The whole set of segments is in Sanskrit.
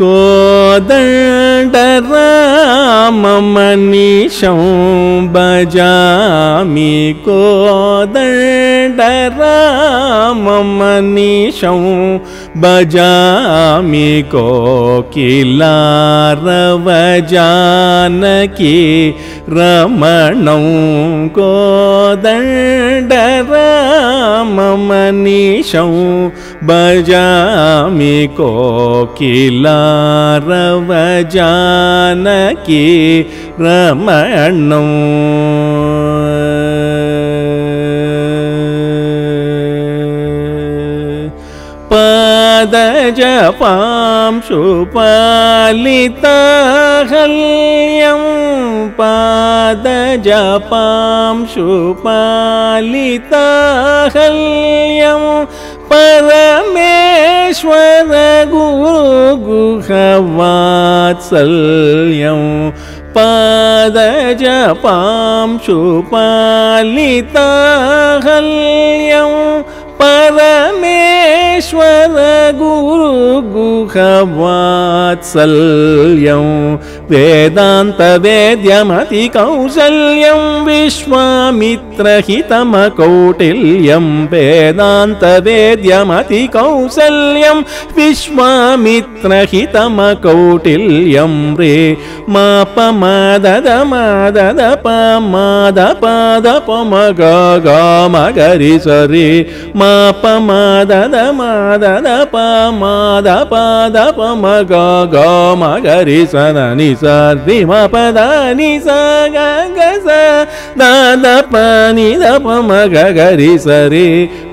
कोदण्डराममनीषं भजामि कोदण्डराममनीषं भजामि कोकिलारवजानकी रमणं कोदण्डराममनीषं भजामि कोकिलारवजानकी रमणं पादजपां शुपालिताहल्यं पादजपां शुपालिताहल्यं परमेश्वर गुरुगुहवात्सल्यं पादजपां शुपालिताहल्यं परमेश्वर गुरुगुहवात्सल्यं वेदान्तवेद्यमतिकौशल्यं विश्वामित्रहितमकौटिल्यं वेदान्तवेद्यमतिकौशल्यं विश्वामित्रहितमकौटिल्यं रे मापमाददमाददपमादपादपमगगमगरि सरि मापमाददमाददपमादपादपमगगमगरि सनि सर्वि मपदानि स गगस दादपनि दपमगरि सरि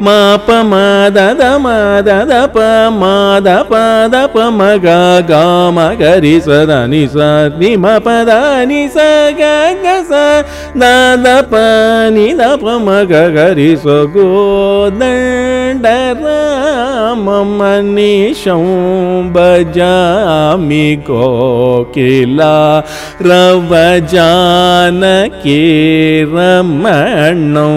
मापमाददमाददपमादपादपमगगमगरि सनि सर्वि मपदानि स गगस दादपनि दपमगरि स कोदण्डराममनीषं भजामि कोकिलारवजानकी रमणं